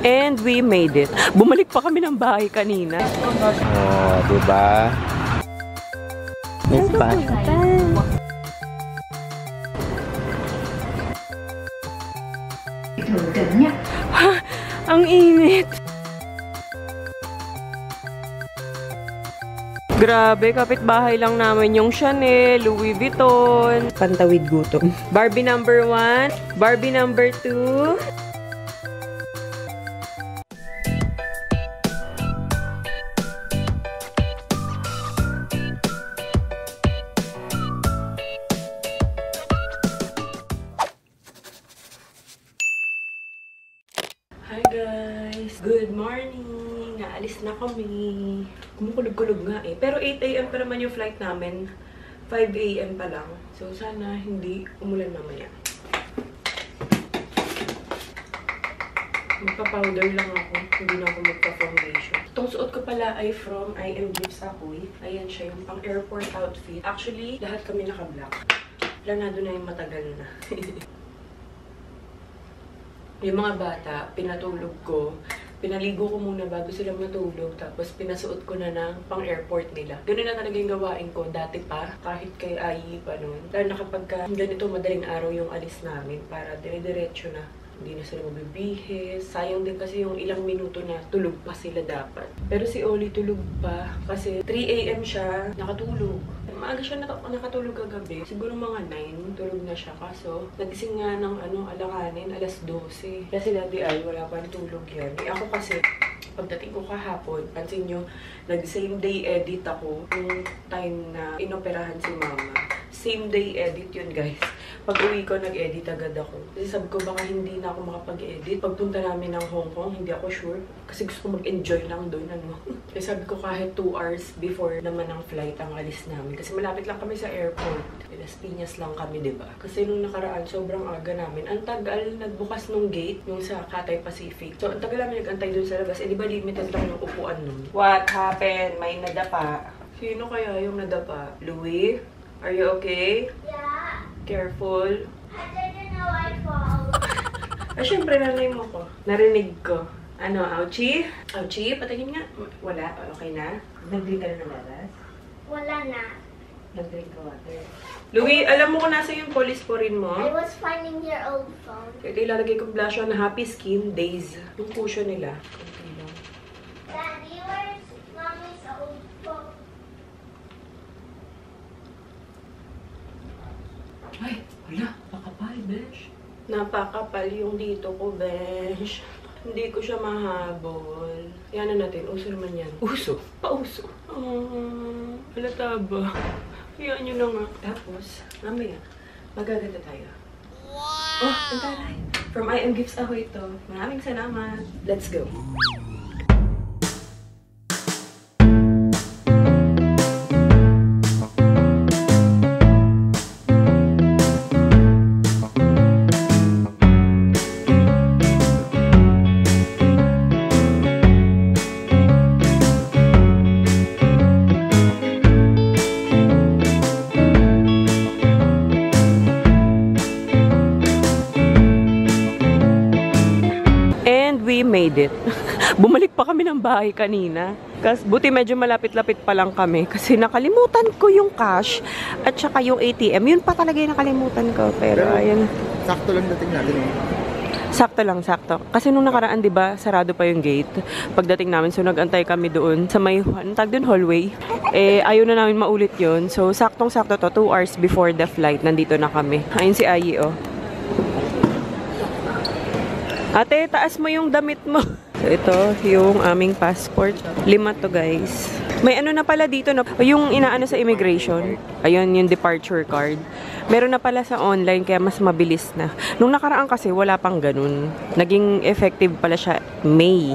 And we made it. Bumalik pa kami ng bahay kanina. Oh, diba? It's fun. Ang init. Grabe, kapitbahay lang namin yung Chanel, Louis Vuitton. Pantawid gutom. Barbie number 1, Barbie number 2. Hi guys! Good morning! Naalis na kami. Kumukulog-kulog nga eh. Pero 8 AM pa naman yung flight namin. 5 AM pa lang. So sana hindi umulan mamaya. Magpa-powder lang ako. Hindi na ako magpa-foundation. Itong suot ko pala ay from I Am Gifts Ahoy. Ayan siya yung pang airport outfit. Actually, lahat kami naka-black. Planado na yung matagal na. Yung mga bata, pinatulog ko. Pinaligo ko muna bago sila matulog. Tapos pinasuot ko na ng pang-airport nila. Ganun na talaga yung gawain ko dati pa. Kahit kay Ayi pa nun. Lalo na kapag ganito madaling araw yung alis namin. Para dire-diretso na. Hindi na sila mabibihis. Sayang din kasi yung ilang minuto na tulog pa sila dapat. Pero si Oli tulog pa. Kasi 3 AM siya nakatulog. Maaga siya nakatulog kagabi. Siguro mga 9, tulog na siya. Kaso, nagising nga ng alanganin, alas 12. Kasi dati ay wala pa natulog yan. Eh ako kasi, pagdating ko kahapon, pansin nyo, nag-same day edit ako yung time na inoperahan si mama. Same day edit yun, guys. Pag uwi ko, nag-edit agad ako. Kasi sabi ko, baka hindi na ako makapag-edit. Pagpunta namin ng Hong Kong, hindi ako sure. Kasi gusto ko mag-enjoy lang doon, Kasi sabi ko, kahit 2 hours before naman ang flight ang alis namin. Kasi malapit lang kami sa airport. Las Piñas lang kami, diba? Kasi nung nakaraan, sobrang aga namin. Ang tagal, nagbukas nung gate, yung sa Cathay Pacific. So, ang tagal namin nag-antay doon sa labas. Eh, di ba limited lang yung upuan nun? What happened? May nadapa. Sino kaya yung nadapa? Louis? Are you okay? Yeah. Careful. I didn't know I fall. Syempre, nanay mo ko. Narinig ko. Ano, ouchie? Ouchie? Patingin nga. Wala? Okay na? Nag-drink ka na ng gatas? Wala na. Nag-drink ka water. Louis, alam mo kung nasa yung polysporin mo? I was finding your old phone. Ito ilalagay kong blush on Happy Skin Days. Yung cushion nila. Okay lang. Daddy, where's mommy's old phone? Ay, wala. Napakapal, besh. Napakapal yung dito ko, besh. Hindi ko siya mahabol. Yan na natin. Uso naman yan. Uso? Pauso. Halata ba? Hayaan nyo na nga. Tapos, mamaya, magaganda tayo. Wow! Oh, ang taray. From I Am Gifts Ahoy ito. Maraming salamat. Let's go. We made it. Bumalik pa kami ng bahay kanina. Kasi buti medyo malapit-lapit pa lang kami. Kasi nakalimutan ko yung cash at saka yung ATM. Yun pa talaga yung nakalimutan ko. Pero ayun. Sakto lang dating natin eh. Sakto lang, sakto. Kasi nung nakaraan, di ba, sarado pa yung gate. Pagdating namin, so nag-antay kami doon sa may, tag doon, hallway. Eh, ayaw na namin maulit yun. So, saktong-sakto to, 2 hours before the flight, nandito na kami. Ayun si Ayi, oh. Ate, taas mo yung damit mo. So, ito, yung aming passport. 5 to, guys. May ano na pala dito, no? Yung inaano sa immigration. Ayun, yung departure card. Meron na pala sa online, kaya mas mabilis na. Nung nakaraan kasi, wala pang ganun. Naging effective pala siya May.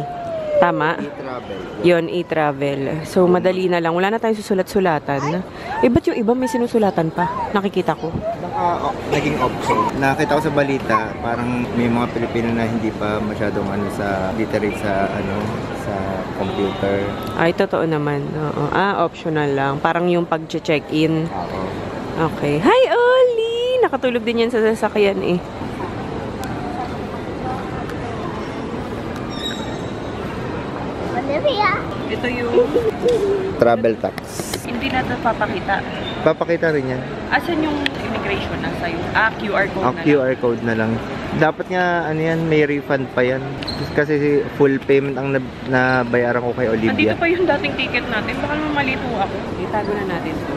Tama? E-travel. Yun, e-travel. So, madali na lang. Wala na tayong susulat-sulatan. Eh, ba't yung iba may sinusulatan pa? Nakikita ko. Baka naging option. Nakita ko sa balita, parang may mga Pilipino na hindi pa masyadong sa literate sa sa computer. Ay, totoo naman. Oo. Optional lang. Parang yung pag-check-in. Oo. Okay. Hi, Oli! Nakatulog din yan sa sasakyan eh. Maria. Ito yung Travel tax. hindi natin papakita. Papakita rin yan. Asan yung immigration? Nasa yung QR code na QR code na lang. Dapat nga, ano yan, may refund pa yan. Kasi full payment ang nabayaran ko kay lang. Nandito Olivia. pa yung dating ticket natin. Baka naman malito ako. Itago na natin to.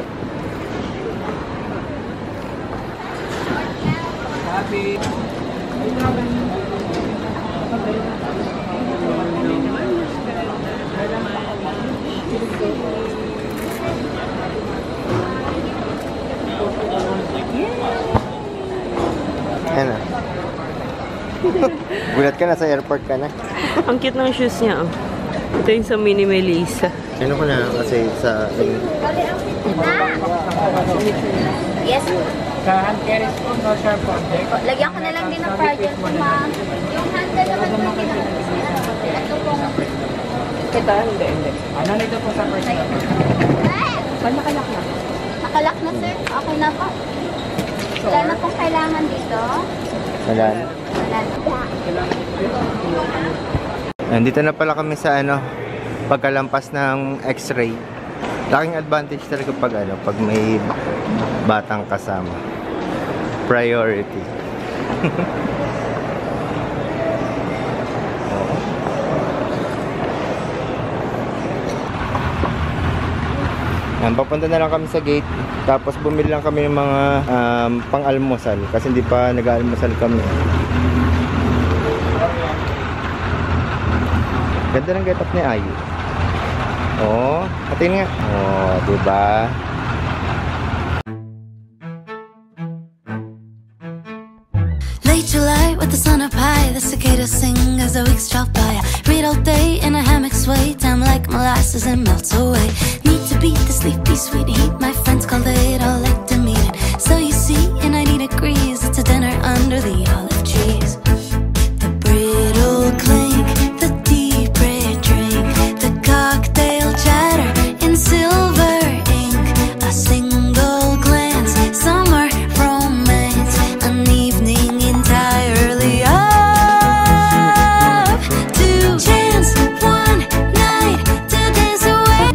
Ayan na. Gulat ka na, sa airport ka na. Ang cute ng shoes niya. Oh. Ito yung sa Mini Melissa. Ano ko na kasi sa... Yes. Lagyan ko na lang din ng project ko, ma'am. Yung handle naman po ito pong... Kita, hindi. Ano nito po sa first time? Nakalak na. Nakalak na, sir. Okay na po. Wala na pong kailangan dito. Wala na. Wala na po. Nandito na pala kami sa ano, pagkalampas ng x-ray. Laking advantage talaga pag ano, pag may batang kasama. Priority. Papunta na lang kami sa gate. Tapos bumili lang kami ng mga pang-almusal. Kasi hindi pa nag-almusal kami. Ganda ng get up ni Ayu. Oh, atin nga. Oh, diba? Late July with the sun up high, the cicadas sing as the weeks drop by. I read all day in a hammock sway, time like molasses and melts away. Need to beat the sleepy sweet heat, my friends call it all like to meet it. So you see, and I need a grease, it's a dinner under the olive trees. The brittle clink, the deep red drink, the cocktail chatter in silver ink. A single glance, summer romance, an evening entirely up to chance one night to dance away.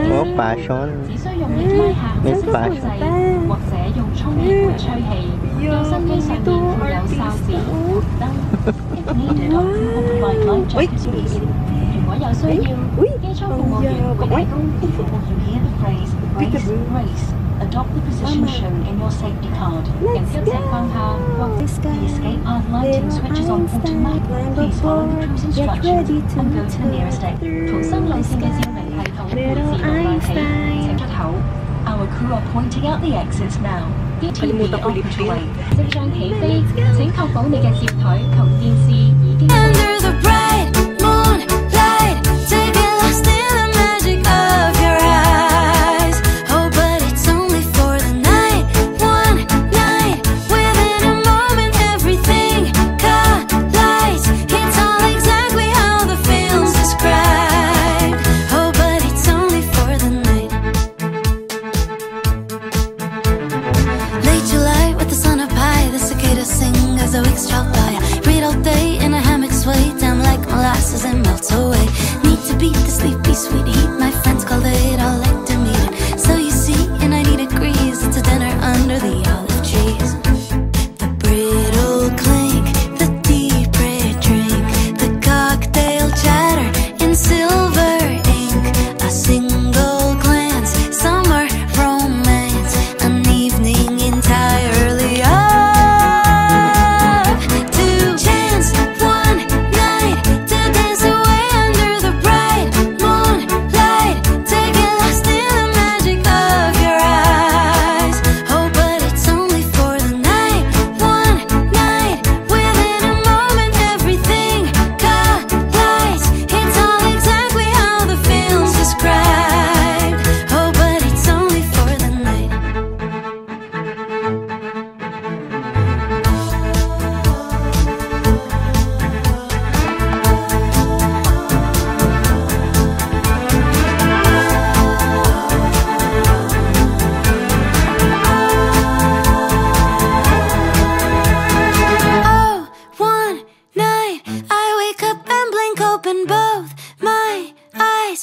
Oh, passion. Miss Passion. 或者用充氣管吹氣，讓身機上面附有哨子、燈。If needed, we will provide life jackets for you. 如果有需要，機艙服務員會提供。Will you hear the phrase "brace, brace"? Adopt the position shown in your safety card. 人急情況下，或 the escape path lighting switches on automatic. Please follow the cruise instructions and go to the nearest exit. 逃生路線嘅照明系統會自動亮起，請出口。Our crew are pointing out the exits now. Kalimutan ko lift din. 即將起飛，請確保你嘅接台同電視已經。 Under the bright moonlight, take it lost in the magic of your eyes. Oh, but it's only for the night, one night. Within a moment, everything collides. It's all exactly how the films describe. Oh, but it's only for the night. Late July with the sun up high, the cicadas sing as the weeks drop by. I read all day in a hammock sway, time like molasses and melts away. Need to beat the sleepy sweet heat, my friends call it all like to meet it. So you see, and I need a grease, it's a dinner under the olive trees. The brittle clink, the deep red drink, the cocktail chatter in silver ink. A single glance, summer romance, an evening entirely up to chance one night to dance away under the bright moonlight.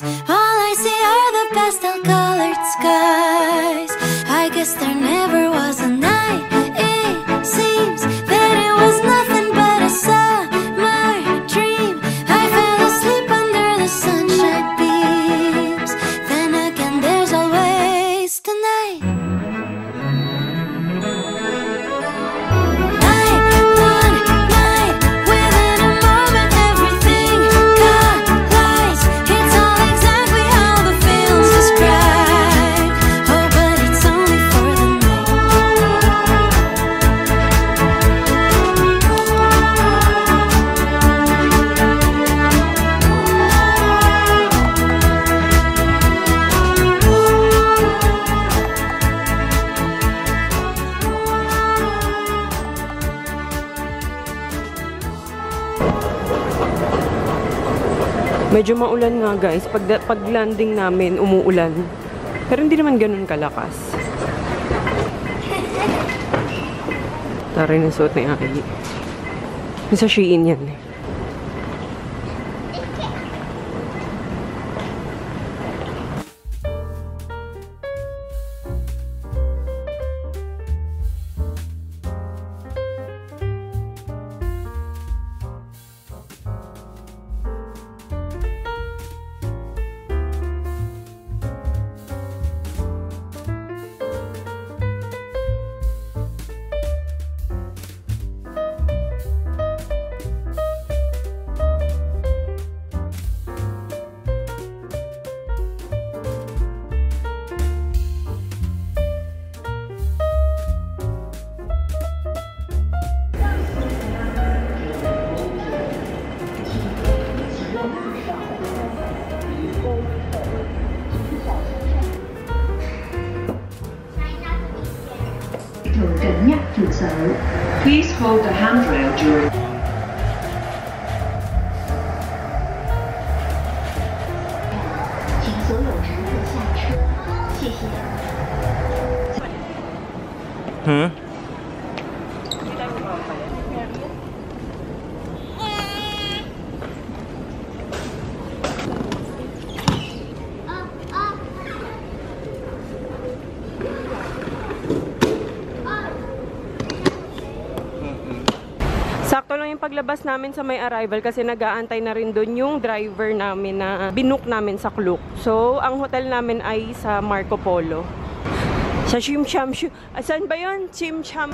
eyes. All I see are the pastel-colored skies. I guess there never was a night. It seems that it was nothing but a summer dream. I fell asleep under the sunshine beams. Then again, there's always tonight. Medyo maulan nga guys. Pag landing namin, umuulan. Pero hindi naman ganun kalakas. Tari na suot ni Ai. Sa Shein yan eh. Please hold the handrail during. Sakto lang yung paglabas namin sa may arrival kasi nag-aantay na rin doon yung driver namin na binook namin sa Klook. So, ang hotel namin ay sa Marco Polo. Sa Chimcham Shu. Saan ba yun? Chimcham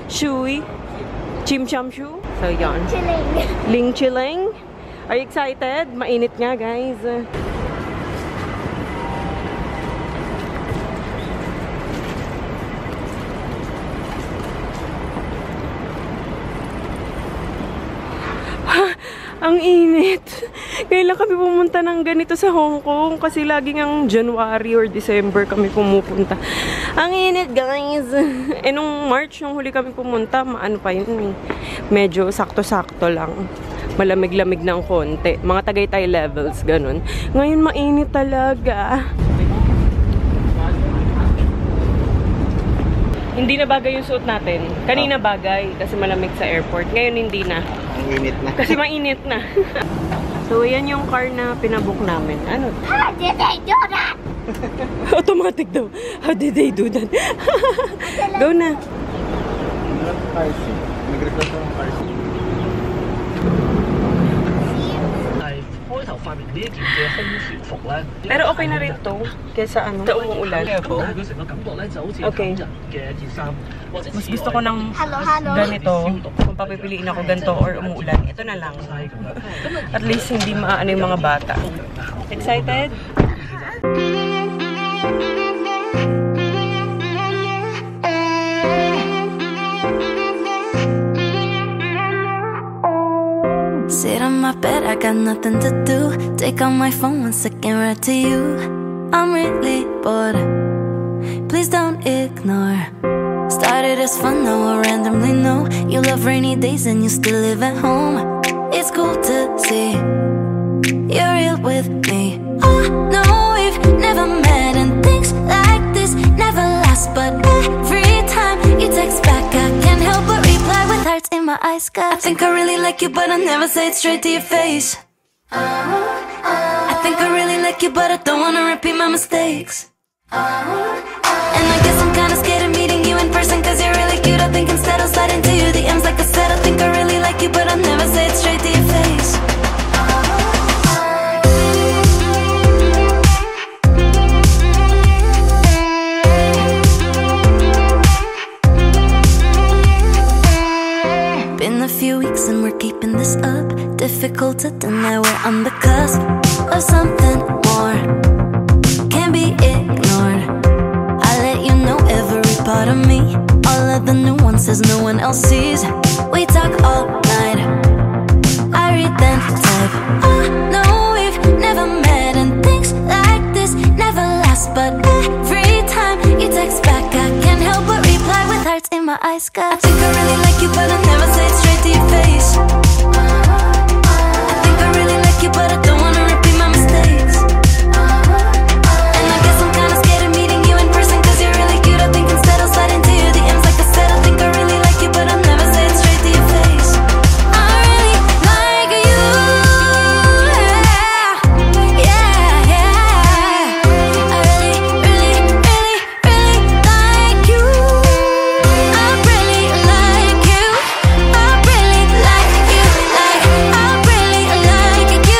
Shui? Chimcham Shu? So, yun. Chilling. Ling Chilling. Are you excited? Mainit nga, guys. Ang init. Kailan kami pumunta ng ganito sa Hong Kong? Kasi laging ang January or December kami pumupunta. Ang init, guys. Eh, nung March, nung huli kami pumunta, maano pa yun eh. Medyo sakto-sakto lang. Malamig-lamig ng konti. Mga Tagaytay levels, ganun. Ngayon, mainit talaga. Hindi na bagay yung suot natin. Kanina bagay kasi malamig sa airport. Ngayon hindi na. Ang init na. Kasi mainit na. So, yan yung car na pinabook namin. Ano? How did they do that? Automatic daw. How did they do that? Go na. Nag-request ng car seat. Pero okay na rin to. Kesa ano, sa umuulan. Okay. Mas gusto ko ng ganito. Kung papipiliin ako ganito or umuulan, ito na lang. At least hindi maaano yung mga bata. Excited? Sit on my bed, I got nothing to do. Take out my phone, 1 second, right to you. I'm really bored. Please don't ignore. Started as fun, now I randomly know you love rainy days and you still live at home. It's cool to see you're real with me. Oh no, we've never met and things like this never last. But every time you text back, I can't help but reply with hearts in my eyes. 'Cause I think I really like you, but I never say it straight to your face. I think I really like you, but I don't wanna repeat my mistakes. And I guess I'm kinda scared of meeting you in person, cause you're really cute. I think instead I'll slide into you DMs like I said. I think I really like you, but I'll never say it straight to your face. Been a few weeks and we're keeping this up. Difficult to deny we're on the cusp of something more. Can't be ignored. I let you know every part of me. All of the nuances no one else sees. We talk all night. I read then type. Oh no, we've never met, and things like this never last. But every time you text back, I can't help but reply with hearts in my eyes. Cause I think I really like you, but I never say it straight to your face. I think I really like you, but I don't wanna repeat my mistakes. And I guess I'm kinda scared of meeting you in person, cause you're really cute. I think instead I'll slide into your DMs like I said. I think I really like you, but I'll never say it straight to your face. I really like you. Yeah, yeah. I really, really, really, really like you. I really like you. I really like you. Like, I really like you.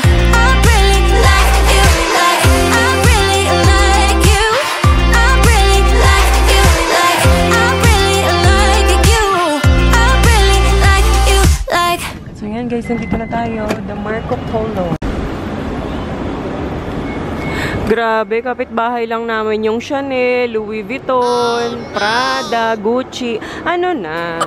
I really like you. Like, I really like you. I really like you. Like, I really like you. I really like you. Like. So yan guys, nandito na tayo. The Marco Polo. Grabe, kapitbahay lang namin yung Chanel, Louis Vuitton, Prada, Gucci. Ano na?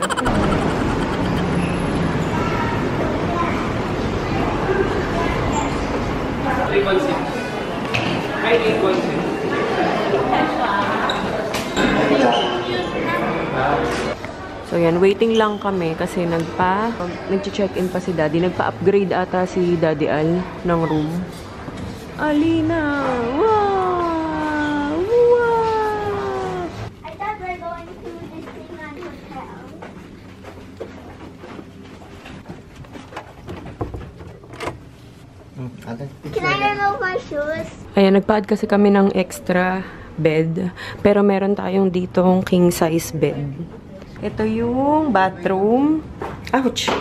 So yan, waiting lang kami kasi nag-check-in pa si Daddy. Nagpa-upgrade ata si Daddy Al ng room. Alina! Wow! Wow! I thought we're going to Disneyland Hotel. Can I remove my shoes? Ayan, nagpa-add kasi kami ng extra bed. Pero meron tayong ditong king size bed. Ito yung bathroom. Ouch!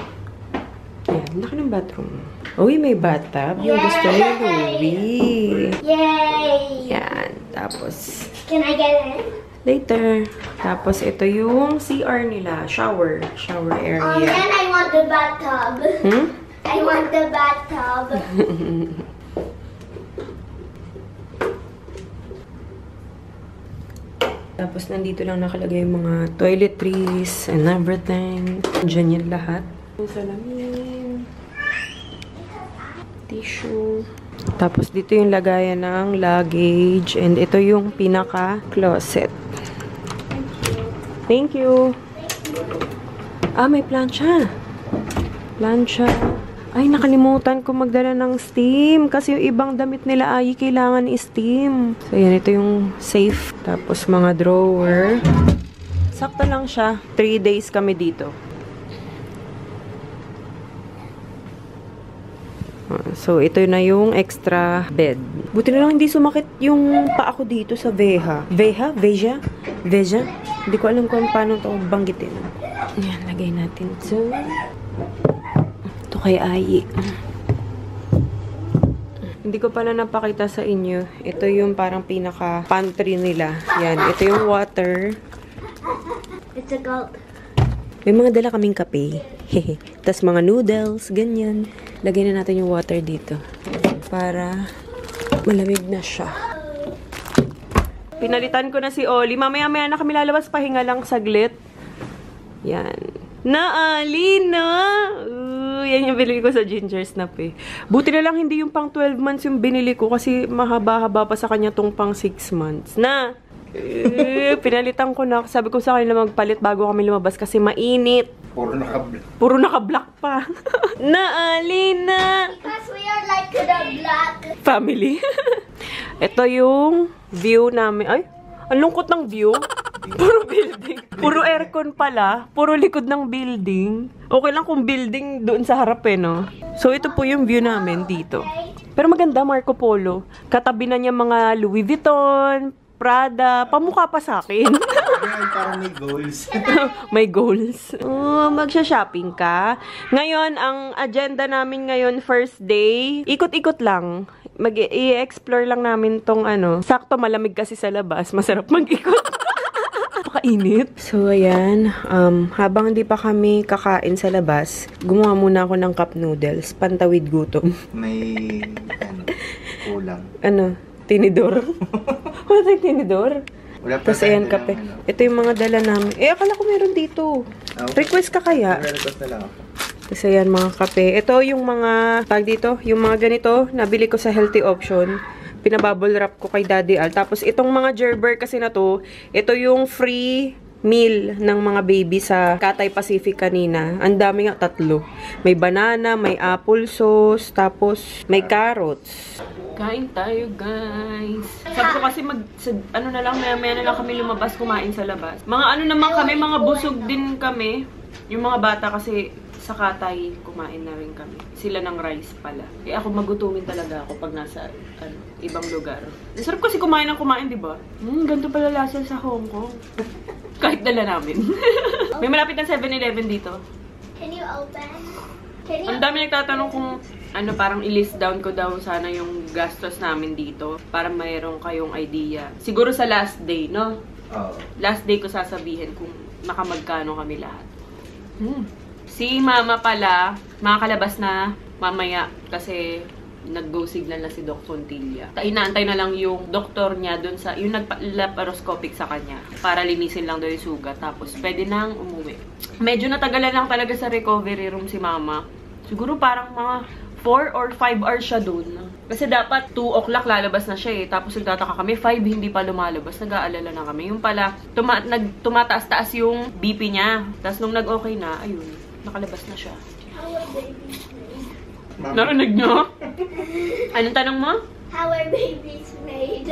Ayan, laki ng bathroom. Uy, may bathtub. Yung gusto ni Louie. Yay! Yan. Tapos, Can I get in? later. Tapos, ito yung CR nila. Shower Then area. I want the bathtub. Hmm? I want the bathtub. Tapos, nandito lang nakalagay yung mga toiletries and everything. Diyan yan lahat. Salamin. Tissue. Tapos, dito yung lagayan ng luggage. And ito yung pinaka-closet. Thank you. Ah, may plancha. Plancha. Ay, nakalimutan ko magdala ng steam. Kasi yung ibang damit nila ay kailangan i-steam. So, yan. Ito yung safe. Tapos, mga drawer. Sakto lang siya. 3 days kami dito. So, ito na yung extra bed. Buti na lang hindi sumakit yung paa ko dito sa Veja. Veja? Veja? Veja? Hindi ko alam kung paano ito banggitin. Yan, lagay natin ito. Ito kay Ayi. Hindi ko pala napakita sa inyo. Ito yung parang pinaka-pantry nila. Yan, ito yung water. It's a goat. May mga dala kaming kape. Tapos mga noodles, ganyan. Lagay na natin yung water dito. Para malamig na siya. Pinalitan ko na si Oli. Mamaya-maya na kami lalabas. Pahinga lang saglit. Yan. Alina! Yan yung binili ko sa Ginger Snap eh. Buti na lang hindi yung pang 12 months yung binili ko kasi mahaba-haba pa sa kanya tong pang 6 months. Pinalitan ko na. Sabi ko sa kanila magpalit bago kami lumabas kasi mainit. Puro naka-black pa. Alina! Because we are like the black. Family. Ito yung view namin. Ay, ang lungkot ng view. Puro building. Puro aircon pala. Puro likod ng building. Okay lang kung building doon sa harap eh, no? So, ito po yung view namin dito. Pero maganda, Marco Polo. Katabi na niya mga Louis Vuitton, Prada, pamukha pa sa akin. Parang may goals. May goals. Oh, magsha-shopping ka. Ngayon, ang agenda namin ngayon, first day, ikot-ikot lang. I-explore lang namin tong ano. Sakto, malamig kasi sa labas. Masarap mag-ikot. Pakainit. So, ayan. Habang hindi pa kami kakain sa labas, gumawa muna ako ng cup noodles. Pantawid gutom. May, kulang. Ano? Tinidor? Wala tayong tinidor? Wala pa Tapos ayan, kape. Ito yung mga dala namin. Akala ko meron dito. Request ka kaya? Request na lang ako. Tapos ayan, mga kape. Ito yung mga, tag dito, yung mga ganito, nabili ko sa Healthy Option. Pinabubble wrap ko kay Daddy Al. Tapos itong mga Gerber kasi na to, ito yung free meal ng mga baby sa Cathay Pacific kanina. Ang dami nga, 3. May banana, may apple sauce, tapos may carrots. Kain tayo, guys. Sabi ko kasi ano na lang, maya-maya na lang kami lumabas, kumain sa labas. Mga ano naman kami, mga busog din kami. Yung mga bata kasi sa Cathay, kumain na rin kami. Sila ng rice pala. Eh ako magutumin talaga ako pag nasa ibang lugar. Sarap kasi kumain ng kumain, di ba? Ganito pala lasa sa Hong Kong. Kahit dala namin. May malapit ng 7-Eleven dito. Can you open? Ang dami nagtatanong kung ano, parang i-list down ko daw sana yung gastos namin dito para mayroon kayong idea. Siguro sa last day, no? Last day ko sasabihin kung nakamagkano kami lahat. Si Mama pala, makakalabas na mamaya kasi nag-go signal na si Doc Fontilla. Inaantay na lang yung doktor niya dun sa, yung nag-laparoscopic sa kanya para linisin lang daw yung sugat. Tapos pwede nang umuwi. Medyo natagalan lang talaga sa recovery room si Mama. Siguro parang mga 4 or 5 hours siya dun. Kasi dapat 2 o'clock lalabas na siya eh. Tapos nagtataka kami, 5 hindi pa lumalabas. Nag-aalala na kami. Yung pala, tumataas-taas yung BP niya. Tapos nung nag-okay na, ayun, nakalabas na siya. Narinig niyo? Anong tanong mo? How are babies made?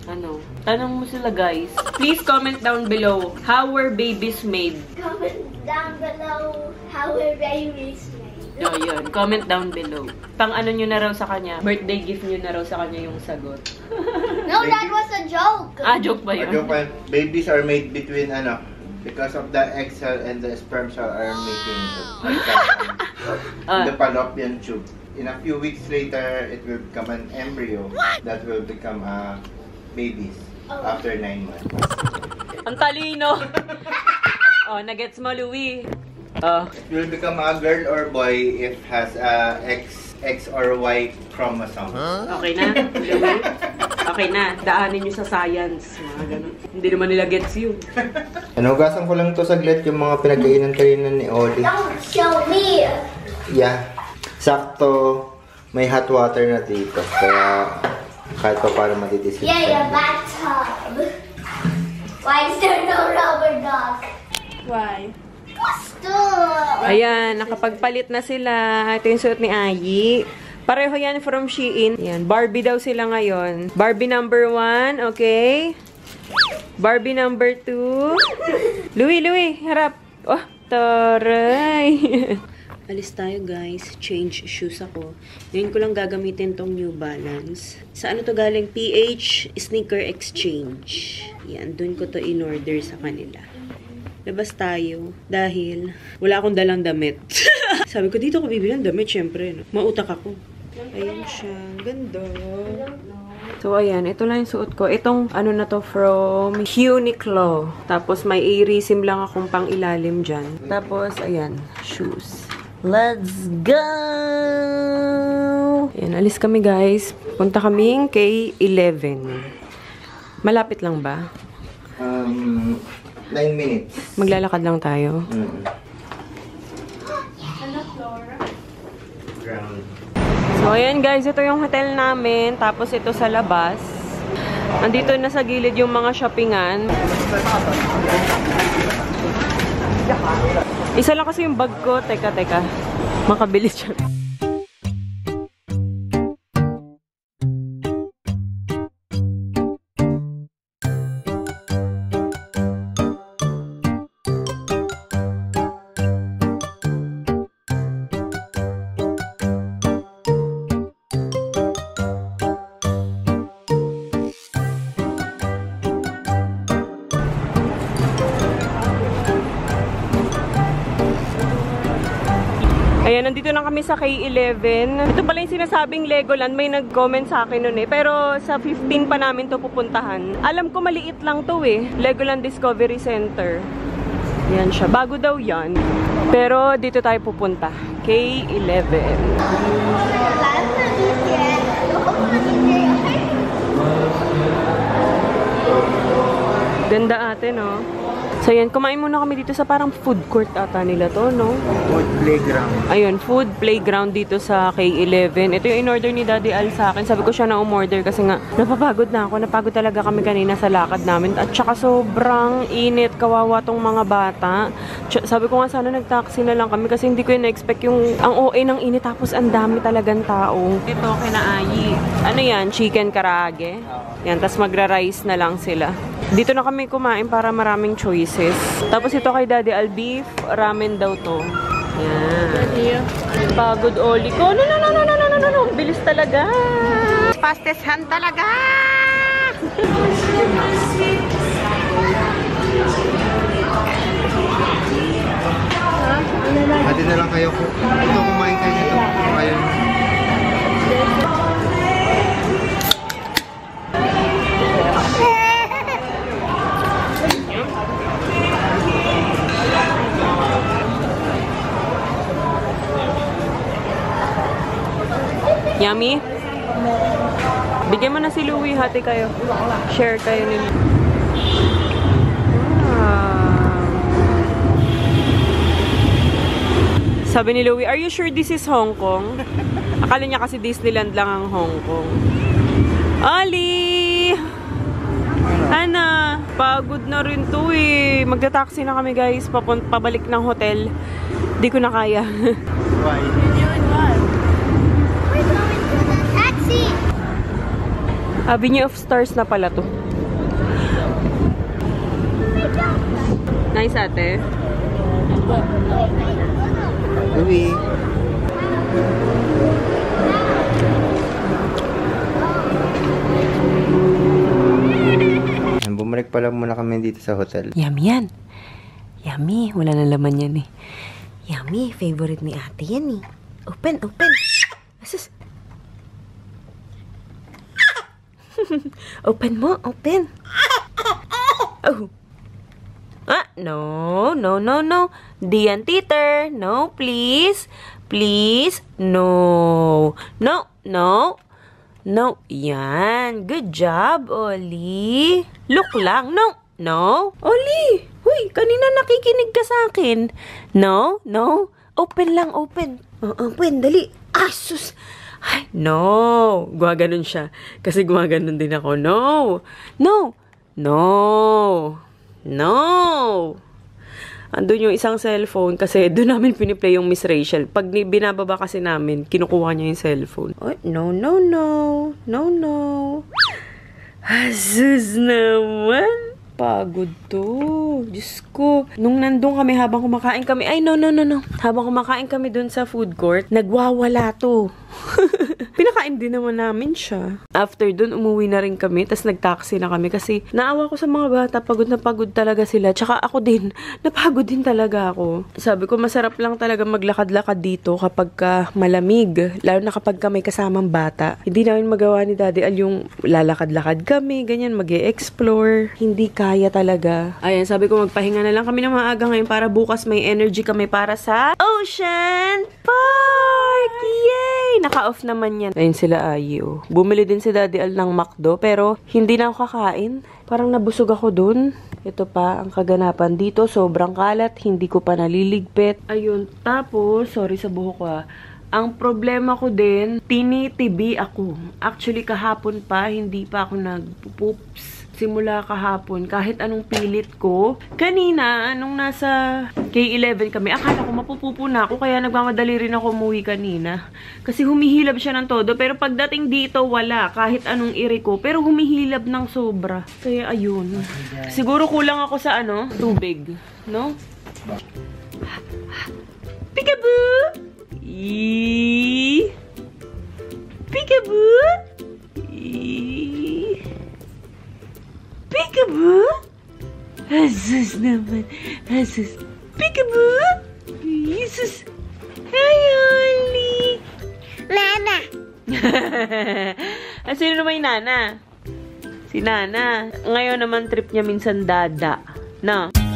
Ano? Tanong mo sila, guys. Please comment down below. How were babies made? Comment down below how are babies made. Oh, yun. Comment down below. Pang ano nyo na raw sa kanya? Birthday gift nyo na raw sa kanya yung sagot. No, that was a joke. Ah, joke ba yun? Babies are made between because of the egg cell and the sperm cell are making the fallopian tube. In a few weeks later, it will become an embryo that will become babies after 9 months. Ang talino! Oh, nagets mo, Louie. It will become a girl or boy if has X or Y chromosome. Okay na, Louie? Okay na, daanin nyo sa science. Mga ganun. Hindi naman nila gets yun. Hugasan ko lang to saglit yung mga pinagkainan kanina ni Oli. Don't show me. Yeah. Sakto, may hot water na dito. Kaya kahit pa paano matitisip. Yeah, your bathtub. Why is there no rubber duck? Why? Stop. Ayan, nakapagpalit na sila. Ito yung suot ni Ayi. Pareho yan from Shein. Ayan, Barbie daw sila ngayon. Barbie number 1, okay? Barbie number 2. Louie, harap. Oh, taray. Alis tayo, guys. Change shoes ako. Ngayon ko lang gagamitin tong New Balance. Sa ano to galing? PH Sneaker Exchange. Yan, dun ko to in-order sa kanila. Labas tayo dahil wala akong dalang damit. Sabi ko, dito ko bibili ng damit, syempre. No? Mautak ako. Ayan siya. Ganda. So, ayan. Ito lang yung suot ko. Itong, ano na to, from Uniqlo. Tapos, may irisim lang akong pang ilalim dyan. Tapos, ayan. Shoes. Let's go! Ayan, alis kami, guys. Punta kaming kay 11. Malapit lang ba? 9 minutes. Maglalakad lang tayo. So, ayan guys, ito yung hotel namin. Tapos ito sa labas. Andito na sa gilid yung mga shoppingan. Isa lang kasi yung bag ko. Teka. Makabilis siya. Ayan, nandito na kami sa K11. Ito pala yung sinasabing Legoland. May nag-comment sa akin nun eh. Pero sa 15 pa namin to pupuntahan. Alam ko maliit lang to eh. Legoland Discovery Center. Yan siya. Bago daw yan. Pero dito tayo pupunta. K11. Ganda ate, no? So yan, kumain muna kami dito sa parang food court ata nila to, no? Food playground. Ayun, food playground dito sa K11. Ito yung in-order ni Daddy Al sa akin. Sabi ko siya na umorder kasi nga napapagod na ako. Napagod talaga kami kanina sa lakad namin. At saka sobrang init. Kawawa tong mga bata. Sabi ko nga sana nag-taxi na lang kami kasi hindi ko yung na-expect yung ang OA ng init tapos ang dami talagang tao. Ito, kinaayi. Ano yan? Chicken karage? Yan, tas magra-rice na lang sila. Dito na kami kumain para maraming choices. Tapos ito kay Daddy Al, beef ramen daw to. Yan. Pagod oli ko. No. Bilis talaga. Fastest hand talaga. Ate na lang kayo. Ito, kumain kayo nito. Kayo. Yummy? Bigyan mo na si Louie, hati kayo. Share kayo nila. Sabi ni Louie, are you sure this is Hong Kong? Akala niya kasi Disneyland lang ang Hong Kong. Ali! Ana, pagod na rin to eh. Magta-taxi na kami guys, pabalik ng hotel. Di ko na kaya. Why? Avenue of Stars na pala to. Nice ate. Louie. Bumalik pa lang muna kami dito sa hotel. Yummy yan. Yummy. Wala na laman yan eh. Yummy. Favorite ni ate yan eh. Open. Asus. Open mo, open. Oh. Ah, no. Diyan, teeter. No, please. Please. No. Yan. Good job, Oli. Look lang. No. Oli. Huy, kanina nakikinig ka sa akin. No. Open lang, open. Open, dali. Asus. Ay, no. Gumaganon siya. Kasi gumaganon din ako. No. Andun yung isang cellphone kasi doon namin piniplay yung Miss Rachel. Pag binababa kasi namin, kinukuha niya yung cellphone. Oh, no. Asus naman. Pagod to. Diyos ko. Nung nandun kami habang kumakain kami, ay no. Habang kumakain kami dun sa food court, nagwawala to. Pinakain din naman namin siya. After dun, umuwi na rin kami, tas nag-taxi na kami kasi naawa ko sa mga bata, pagod na pagod talaga sila. Tsaka ako din, napagod din talaga ako. Sabi ko, masarap lang talaga maglakad-lakad dito kapag malamig. Lalo na kapag may kasamang bata. Hindi namin magawa ni Daddy Al yung lalakad-lakad kami, ganyan, mag-e-explore. Hindi kaya talaga. Ayan, sabi ko magpahinga na lang kami ng maaga ngayon para bukas may energy kami para sa Ocean Park! Yay! Naka-off naman yan. Ayun sila Ayi, oh. Bumili din si Daddy Al ng McDo, pero hindi na ako kakain. Parang nabusog ako dun. Ito pa, ang kaganapan dito. Sobrang kalat. Hindi ko pa naliligpit. Ayun. Tapos, sorry sa buhok ko ah. Ang problema ko din, tinitibi ako. Actually, kahapon pa, hindi pa ako nagpupoops. Simula kahapon, kahit anong pilit ko. Kanina, anong nasa K11 kami, akala ko mapupupo na ako, kaya nagmamadali rin ako umuwi kanina. Kasi humihilab siya ng todo, pero pagdating dito, wala. Kahit anong iri ko, pero humihilab ng sobra. Kaya ayun. Siguro kulang ako sa tubig. No? Peekaboo! Peekaboo! Peekaboo? Asus naman. Asus. Peekaboo? Jesus. Ayo. Sino naman yung Nana? Si Nana. Ngayon naman trip niya minsan dada. No?